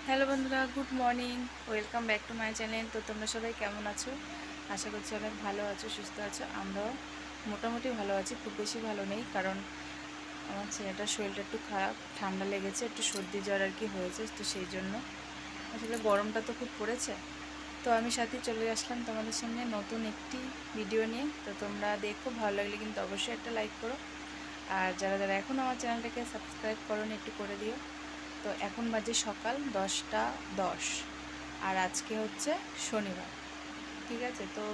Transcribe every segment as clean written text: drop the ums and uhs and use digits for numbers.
Hello বন্ধুরা, good morning. Welcome back to my channel. তো তোমরা সবাই কেমন আছো? আশা করছি অনেক ভালো আছো, সুস্থ আছো। আমরাও মোটামুটি ভালো আছি, খুব বেশি ভালো নেই, কারণ আমার ছেলেটার শরীরটা একটু খারাপ, ঠান্ডা লেগেছে, একটু সর্দি জ্বর আর কি হয়েছে। তো সেই জন্য আসলে গরমটা তো খুব পড়েছে। তো আমি সাথে চলে আসলাম তোমাদের সামনে নতুন একটি ভিডিও নিয়ে। তো তোমরা দেখো, ভালো লাগলে কিন্তু অবশ্যই একটা লাইক করো। আর যারা যারা এখন আমার চ্যানেলটাকে সাবস্ক্রাইব করো একটু করে দিও। তো এখন বাজে সকাল 10টা 10, আর আজকে হচ্ছে শনিবার। ঠিক আছে, তো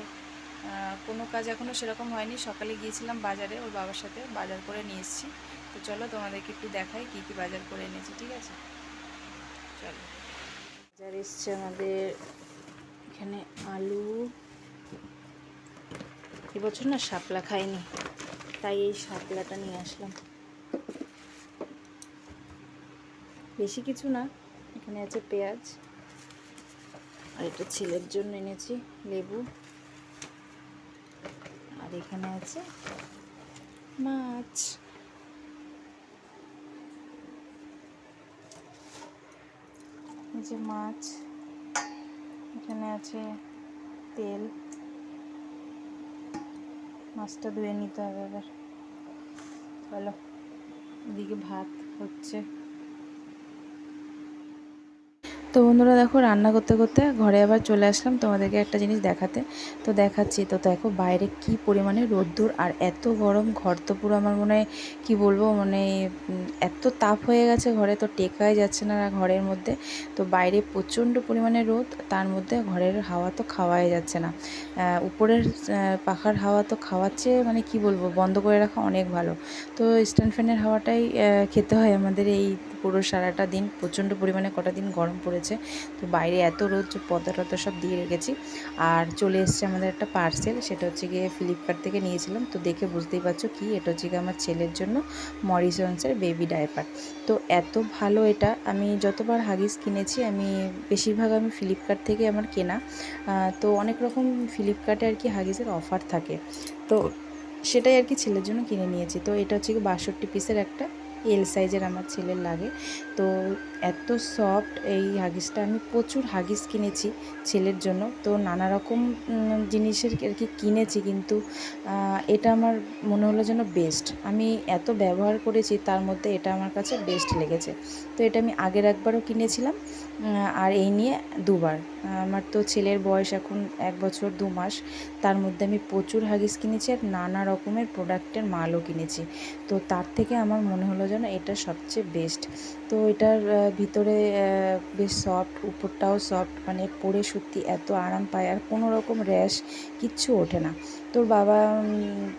কোনো কাজ এখনও সেরকম হয়নি। সকালে গিয়েছিলাম বাজারে, ওর বাবার সাথে বাজার করে নিয়ে এসেছি। তো চলো তোমাদেরকে একটু দেখাই কী কী বাজার করে এনেছি। ঠিক আছে, চলো। বাজার এসছে আমাদের এখানে আলু। এবছর না শাপলা খাইনি, তাই এই শাপলাটা নিয়ে আসলাম। বেশি কিছু না, এখানে আছে পেঁয়াজ, আর এটা ছেলের জন্য এনেছি লেবু, আর এখানে আছে মাছ। এই যে মাছ, এখানে আছে তেল, মাছটা ধুয়ে নিতে হবে এবার। চলো, এদিকে ভাত হচ্ছে। তো বন্ধুরা দেখো, রান্না করতে করতে ঘরে আবার চলে আসলাম তোমাদেরকে একটা জিনিস দেখাতে। তো দেখাচ্ছি। তো দেখো বাইরে কি পরিমাণে রোদ্দুর, আর এত গরম। ঘর তো পুরো আমার মনে হয় কী বলবো, মানে এত তাপ হয়ে গেছে ঘরে, তো টেকাই যাচ্ছে না ঘরের মধ্যে। তো বাইরে প্রচণ্ড পরিমাণে রোদ, তার মধ্যে ঘরের হাওয়া তো খাওয়াই যাচ্ছে না। উপরের পাখার হাওয়া তো খাওয়াচ্ছে, মানে কি বলবো, বন্ধ করে রাখা অনেক ভালো। তো স্ট্যান্ড ফ্যানের হাওয়াটাই খেতে হয় আমাদের এই পুরো সারাটা দিন। প্রচণ্ড পরিমাণে কটা দিন গরম পড়েছে, তো বাইরে এত রোদ যে পর্দা টর্দা সব দিয়ে রেখেছি। আর চলে এসছে আমাদের একটা পার্সেল, সেটা হচ্ছে গিয়ে ফ্লিপকার্ট থেকে নিয়েছিলাম। তো দেখে বুঝতেই পারছো কি, এটা হচ্ছে গিয়ে আমার ছেলের জন্য মরিসন্সের বেবি ডায়পার। তো এত ভালো এটা, আমি যতবার হাগিস কিনেছি, আমি বেশিরভাগ আমি ফ্লিপকার্ট থেকে আমার কেনা। তো অনেক রকম ফ্লিপকার্টে আর কি হাগিসের অফার থাকে, তো সেটাই আর কি ছেলের জন্য কিনে নিয়েছি। তো এটা হচ্ছে কি 62 পিসের একটা, এল সাইজের আমার ছেলের লাগে। তো এত সফট এই হাগিসটা। আমি প্রচুর হাগিস কিনেছি ছেলের জন্য, তো নানা রকম জিনিসের আর কি কিনেছি, কিন্তু এটা আমার মনে হলো যেন বেস্ট। আমি এত ব্যবহার করেছি, তার মধ্যে এটা আমার কাছে বেস্ট লেগেছে। তো এটা আমি আগের একবারও কিনেছিলাম, আর এই নিয়ে দুবার। আমার তো ছেলের বয়স এখন 1 বছর 2 মাস, তার মধ্যে আমি প্রচুর হাগিস কিনেছি, আর নানা রকমের প্রোডাক্টের মালও কিনেছি। তো তার থেকে আমার মনে হলো যেন এটা সবচেয়ে বেস্ট। তো এটার ভিতরে বেশ সফট, উপরটাও সফট, মানে পরে সত্যি এত আরাম পায়, আর কোনো রকম র্যাশ কিচ্ছু ওঠে না। তোর বাবা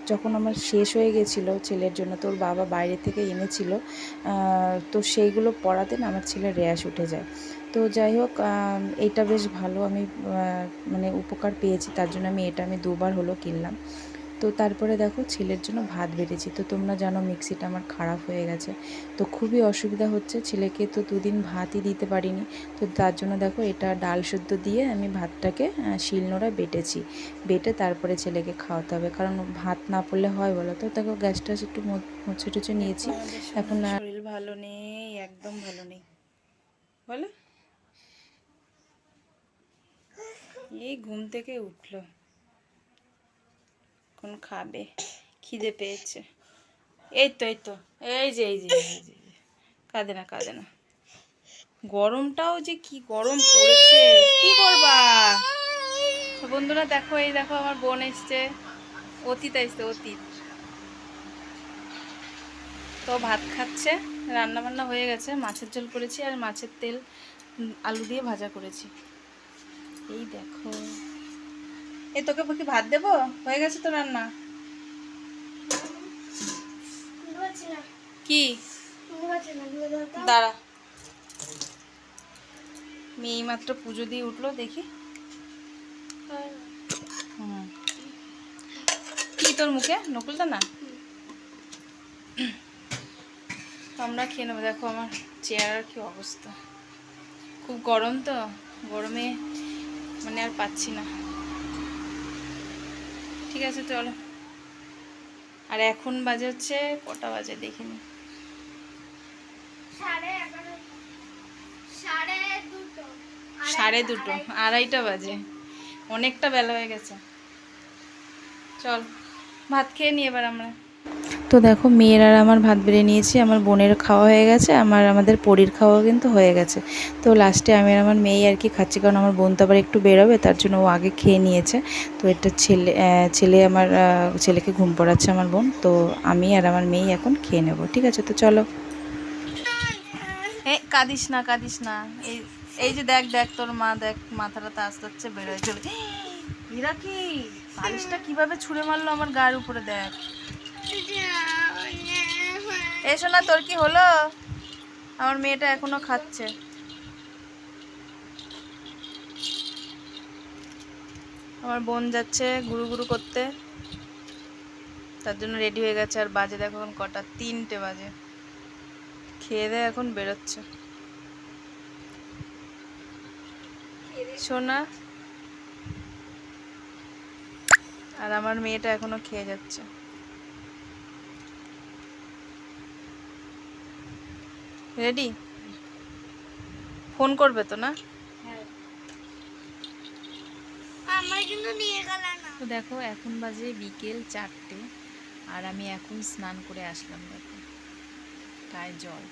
যখন আমার শেষ হয়ে গেছিলো ছেলের জন্য, তোর বাবা বাইরে থেকে এনেছিল, তো সেইগুলো পরাতে না আমার ছেলের র্যাশ উঠে যায়। তো যাই হোক, এইটা বেশ ভালো, আমি মানে উপকার পেয়েছি, তার জন্য আমি দুবার হলো কিনলাম। তো তারপরে দেখো ছেলের জন্য ভাত বেড়েছি। তো তোমরা জানো মিক্সিটা আমার খারাপ হয়ে গেছে, তো খুবই অসুবিধা হচ্ছে। ছেলেকে তো 2 দিন ভাতই দিতে পারিনি, তো তার জন্য দেখো এটা ডাল সেদ্ধ দিয়ে আমি ভাতটাকে শিলনোড়ায় বেটেছি। বেটে তারপরে ছেলেকে খাওয়াতে হবে, কারণ ভাত না পড়লে হয় বলো তো। দেখো গ্যাসটা একটু মুছে টুছে নিয়েছি। এখন শরীর ভালো নেই, একদম ভালো নেই বলো। এই ঘুম থেকে উঠলো, এখন খাবে, খিদে পেয়েছে। এই তো এই তো, এই যে কাঁদে না কাঁদে না। গরমটাও যে কি গরম পড়েছে, কি করবা। তো বন্ধুরা দেখো, এই দেখো আমার বোন এসছে, অতীত আসছে, অতীত। তো ভাত খাচ্ছে, রান্না বান্না হয়ে গেছে, মাছের ঝোল করেছি, আর মাছের তেল আলু দিয়ে ভাজা করেছি। এই দেখো, এই তোকে কি ভাত দেবো, হয়ে গেছে তো রান্না। কি দাঁড়া, মেয়ে মাত্র পুজো দিয়ে উঠলো, দেখি। হুম, কি তোর মুখে নকুলটা না। তো আমরা খেয়ে নেবো। দেখো আমার চেহারার কি অবস্থা, খুব গরম, তো গরমে মানে আর পাচ্ছি না। ঠিক আছে চলো। আর এখন বাজে হচ্ছে কটা বাজে দেখিনি, 2:30, 2:30 বাজে, অনেকটা বেলা হয়ে গেছে। চল ভাত খেয়ে নিই এবার আমরা। তো দেখো মেয়ের আর আমার ভাত বেড়ে নিয়েছি, আমার বোনের খাওয়া হয়ে গেছে, আমাদের পরীর খাওয়া কিন্তু হয়ে গেছে। তো লাস্টে আমি আর আমার মেয়ে আর কি খাচ্ছি, কারণ আমার বোন তো আবার একটু বেরোবে, তার জন্য ও আগে খেয়ে নিয়েছে। তো এটা ছেলে আমার ছেলেকে ঘুম পাড়াচ্ছে আমার বোন, তো আমি আর আমার মেয়ে এখন খেয়ে নেব। ঠিক আছে, তো চলো। কাঁদিস না কাঁদিস না, এই এই যে দেখ দেখ তোর মা, দেখ মাথাটা আস্তে আস্তে বেরোয় চলে। এরা কি বালিশটা কিভাবে ছুঁড়ে মারলো আমার গায়ের উপরে, দেখ। এসো না, তোর কি হলো? আমার মেয়েটা এখনো খাচ্ছে। আমার বোন যাচ্ছে গুরু গুরু করতে, তার জন্য রেডি হয়ে গেছে। আর বাজে দেখো এখন কটা, 3টে বাজে। খেয়ে দেয়ে এখন বেরোচ্ছে সোনা। আর আমার মেয়েটা এখনো খেয়ে যাচ্ছে। রেডি? ফোন করবে তো না? তো দেখো এখন বাজে বিকেল 4টে, আর আমি এখন স্নান করে আসলাম। দেখো গায়ে জল।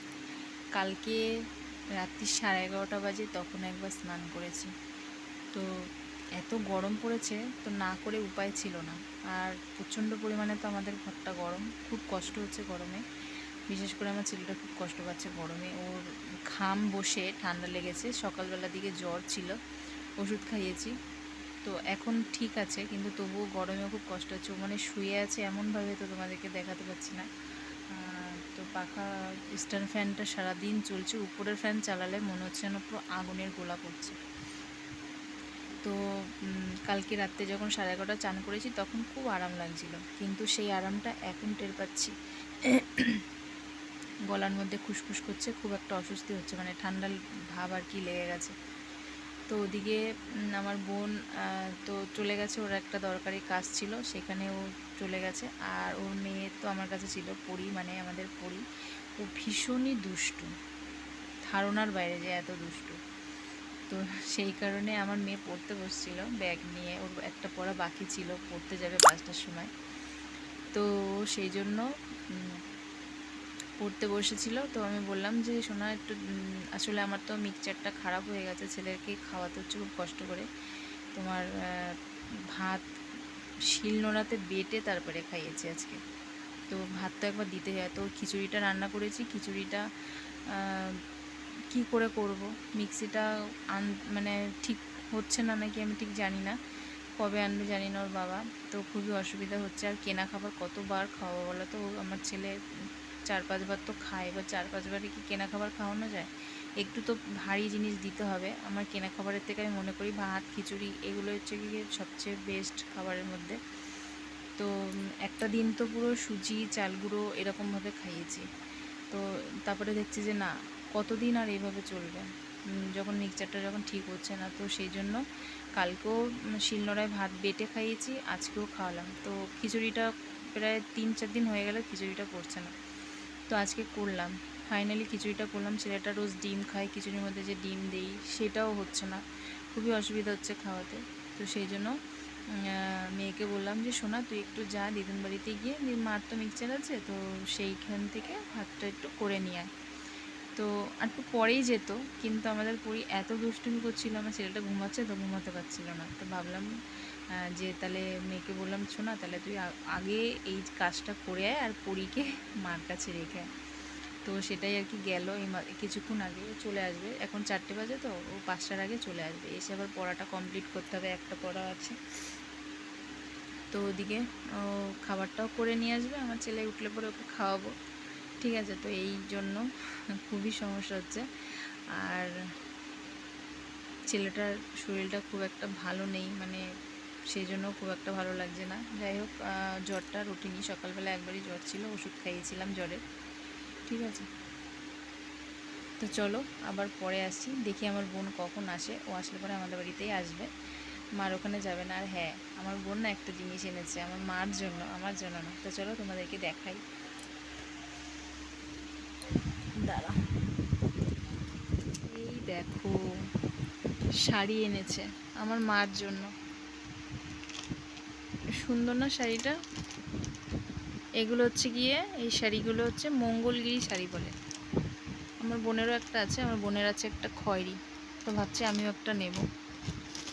কালকে রাত্রি 11:30 বাজে তখন একবার স্নান করেছি। তো এত গরম পড়েছে, তো না করে উপায় ছিল না। আর প্রচণ্ড পরিমাণে তো আমাদের ঘরটা গরম, খুব কষ্ট হচ্ছে গরমে। বিশেষ করে আমার ছেলেটা খুব কষ্ট পাচ্ছে গরমে, ওর ঘাম বসে ঠান্ডা লেগেছে। সকালবেলার দিকে জ্বর ছিল, ওষুধ খাইয়েছি, তো এখন ঠিক আছে, কিন্তু তবুও গরমেও খুব কষ্ট হচ্ছে। ও মানে শুয়ে আছে এমনভাবে, তো তোমাদেরকে দেখাতে পারছি না। তো পাখা স্ট্যান্ড ফ্যানটা সারাদিন চলছে, উপরের ফ্যান চালালে মনে হচ্ছে যেন পুরো আগুনের গোলা পড়ছে। তো কালকে রাত্রে যখন 11:30 চান করেছি তখন খুব আরাম লাগছিল, কিন্তু সেই আরামটা এখন টের পাচ্ছি। গলার মধ্যে খুসখুস করছে, খুব একটা অস্বস্তি হচ্ছে, মানে ঠান্ডা ভাব আর কি লেগে গেছে। তো ওদিকে আমার বোন তো চলে গেছে, ওর একটা দরকারি কাজ ছিল, সেখানে ও চলে গেছে। আর ওর মেয়ে তো আমার কাছে ছিল, পড়ি মানে আমাদের পড়ি। ও ভীষণই দুষ্টু, ধারণার বাইরে যে এত দুষ্টু। তো সেই কারণে আমার মেয়ে পড়তে বসছিল ব্যাগ নিয়ে, ওর একটা পড়া বাকি ছিল, পড়তে যাবে 5টার সময়। তো সেই জন্য পড়তে বসেছিল। তো আমি বললাম যে সোনা একটু, আসলে আমার তো মিক্সচারটা খারাপ হয়ে গেছে, ছেলেকে খাওয়াতে হচ্ছে খুব কষ্ট করে। তোমার ভাত শিলনোড়াতে বেটে তারপরে খাইয়েছি আজকে। তো ভাত তো একবার দিতে হয়। তো খিচুড়িটা রান্না করেছি, খিচুড়িটা কি করে করব, মিক্সিটা মানে ঠিক হচ্ছে না নাকি আমি ঠিক জানি না, কবে আনবে জানি না ওর বাবা। তো খুবই অসুবিধা হচ্ছে। আর কেনা খাবার কতবার খাওয়া বলো তো, আমার ছেলে 4-5 বার তো খায়, এবার 4-5 বারে কি কেনা খাবার খাওয়ানো যায়? একটু তো ভারী জিনিস দিতে হবে। আমার কেনা খাবারের থেকে আমি মনে করি ভাত খিচুড়ি এগুলো হচ্ছে কি সবচেয়ে বেস্ট খাবারের মধ্যে। তো একটা দিন তো পুরো সুজি চাল গুঁড়ো এরকমভাবে খাইয়েছি। তো তারপরে দেখছি যে না, কতদিন আর এইভাবে চলবে, যখন মিক্সচারটা যখন ঠিক হচ্ছে না। তো সেই জন্য কালকেও শিলনোড়ায় ভাত বেটে খাইয়েছি, আজকেও খাওয়ালাম। তো খিচুড়িটা প্রায় 3-4 দিন হয়ে গেলে খিচুড়িটা পড়ছে না, তো আজকে করলাম। ফাইনালি খিচুড়িটা করলাম। ছেলেটা রোজ ডিম খায়, খিচুড়ির মধ্যে যে ডিম দেই সেটাও হচ্ছে না, খুবই অসুবিধা হচ্ছে খাওয়াতে। তো সেই জন্য মেয়েকে বললাম যে সোনা তুই একটু যা দিদুন বাড়িতে গিয়ে, মার তো মিক্সচার আছে, তো সেইখান থেকে ভাতটা একটু করে নিয়ে আয়। তো একটু পরেই যেত, কিন্তু আমাদের পরি এত দুষ্টুমি করছিল, আমার ছেলেটা ঘুমাচ্ছে তো ঘুমাতে পারছিল না। তো ভাবলাম যে তাহলে মেয়েকে বললাম শোনা, তাহলে তুই আগে এই কাজটা করে আয় আর পরীকে মার কাছে রেখে আয়। তো সেটাই আর কি গেল, এই কিছুক্ষণ আগে চলে আসবে। এখন 4টে বাজে, তো ও 5টার আগে চলে আসবে, এসে আবার পড়াটা কমপ্লিট করতে হবে, একটা পড়া আছে। তো ওদিকে ও খাবারটাও করে নিয়ে আসবে, আমার ছেলে উঠলে পরে ওকে খাওয়াবো। ঠিক আছে, তো এই জন্য খুবই সমস্যা হচ্ছে। আর ছেলেটার শরীরটা খুব একটা ভালো নেই, মানে সেই জন্য খুব একটা ভালো লাগছে না। যাই হোক, জ্বরটা রুটিনি, সকালবেলা একবারই জ্বর ছিল, ওষুধ খাইয়েছিলাম জ্বরের। ঠিক আছে, তো চলো আবার পরে আসি, দেখি আমার বোন কখন আসে। ও আসলে পরে আমাদের বাড়িতেই আসবে, মার ওখানে যাবে না। আর হ্যাঁ, আমার বোন না একটা জিনিস এনেছে আমার মার জন্য, আমার জন্য না। তো চলো তোমাদেরকে দেখাই, দাঁড়া। এই দেখো, শাড়ি এনেছে আমার মার জন্য। সুন্দর না শাড়িটা? এগুলো হচ্ছে গিয়ে, এই শাড়িগুলো হচ্ছে মঙ্গলগিরি শাড়ি বলে। আমার বোনেরও একটা আছে, আমার বোনের আছে একটা খয়েরি, তো ভাবছি আমিও একটা নেব।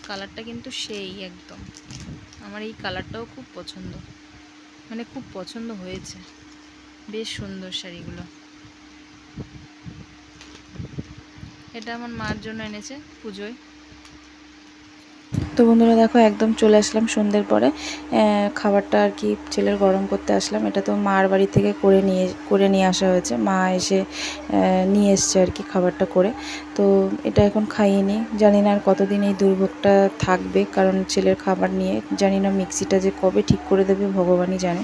কালারটা কিন্তু সেই একদম, আমার এই কালারটাও খুব পছন্দ, মানে খুব পছন্দ হয়েছে, বেশ সুন্দর শাড়িগুলো। এটা আমার মার জন্য এনেছে পুজোয়। তো বন্ধুরা দেখো একদম চলে আসলাম সন্ধ্যের পরে, খাবারটা আর কি ছেলের গরম করতে আসলাম। এটা তো মার বাড়ি থেকে করে নিয়ে আসা হয়েছে, মা এসে নিয়ে এসছে আর কি খাবারটা করে। তো এটা এখন খাইয়ে নিই, জানি না আর কতদিন এই দুর্ভোগটা থাকবে, কারণ ছেলের খাবার নিয়ে জানি না মিক্সিটা যে কবে ঠিক করে দেবে ভগবানই জানে।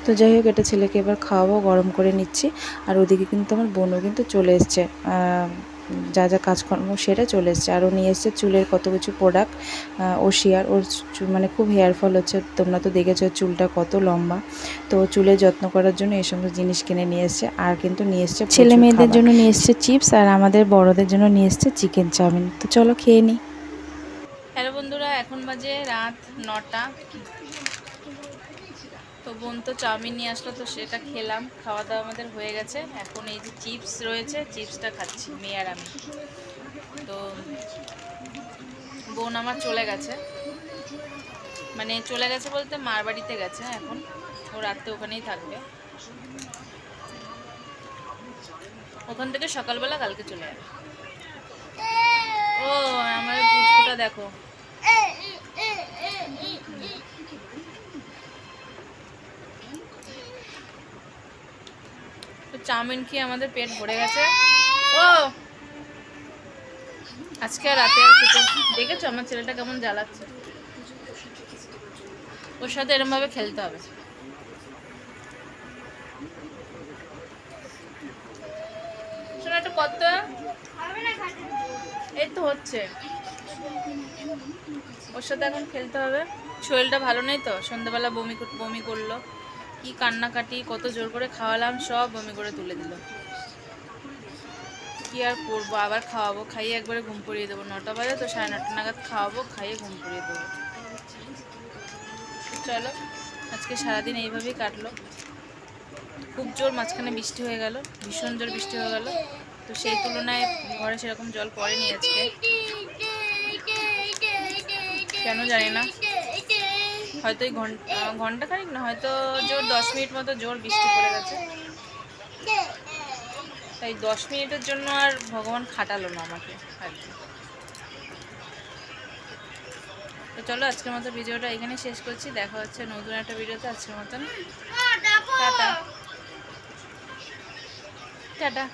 তো যাই হোক, এটা ছেলেকে এবার খাওয়াবো, গরম করে নিচ্ছি। আর ওদিকে কিন্তু আমার বোনও কিন্তু চলে এসছে, যা যা কাজকর্ম সেরে চলে এসছে। আর ও নিয়ে এসছে চুলের কত কিছু প্রোডাক্ট, ওর মানে খুব হেয়ার ফল হচ্ছে, তোমরা তো দেখেছো চুলটা কত লম্বা। তো চুলের যত্ন করার জন্য এই সমস্ত জিনিস কিনে নিয়ে এসছে। আর কিন্তু নিয়ে এসছে ছেলে মেয়েদের জন্য নিয়ে এসছে চিপস, আর আমাদের বড়দের জন্য নিয়ে এসছে চিকেন চাউমিন। তো চলো খেয়ে নিই। হ্যালো বন্ধুরা, এখন বাজে রাত 9টা। তো বোন তো চাউমিন নিয়ে আসলো, তো সেটা খেলাম, খাওয়া দাওয়া আমাদের হয়ে গেছে। এখন এই যে চিপস রয়েছে, চিপসটা খাচ্ছি মেয়ে আর আমি। তো বোন আমার চলে গেছে, মানে চলে গেছে বলতে মার বাড়িতে গেছে, এখন ও রাত্রে ওখানেই থাকবে। ওখান থেকে সকালবেলা কালকে চলে যাবে। ও আমার পুচকুটা দেখো, তো চাউমিন খেয়ে আমাদের পেট ভরে গেছে। ও আজকে রাতে আর কিছু, দেখেছো আমার ছেলেটা কেমন জ্বালাচ্ছে, ওর সাথে এরম ভাবে খেলতে হবে। শোনো একটু কত, এই তো হচ্ছে, ওর সাথে এখন খেলতে হবে। শরীরটা ভালো নেই তো, সন্ধ্যাবেলা বমি করলো, কি কান্নাকাটি, কত জোর করে খাওয়ালাম, সব বমি করে তুলে দিল। কি আর করবো, আবার খাওয়াবো, খাইয়ে একবারে ঘুম পড়িয়ে দেবো। 9টা বাজে তো, 9:30 নাগাদ খাওয়াবো, খাইয়ে ঘুম পড়িয়ে দেবো। চলো, আজকে সারাদিন এইভাবেই কাটলো। খুব জোর মাঝখানে বৃষ্টি হয়ে গেল, ভীষণ জোর বৃষ্টি হয়ে গেল। তো সেই তুলনায় ঘরে সেরকম জল পড়েনি আজকে, কেন জানি না। হয়তো এই ঘন্টা খানিক না, হয়তো জোর 10 মিনিট মতো জোর বৃষ্টি পড়ে গেছে। তাই 10 মিনিটের জন্য আর ভগবান খাটালো না আমাকে আর কি। তো চলো আজকের মতো ভিডিওটা এখানে শেষ করছি, দেখা হচ্ছে নতুন একটা ভিডিওতে। আজকের মতন টাটা টাটা।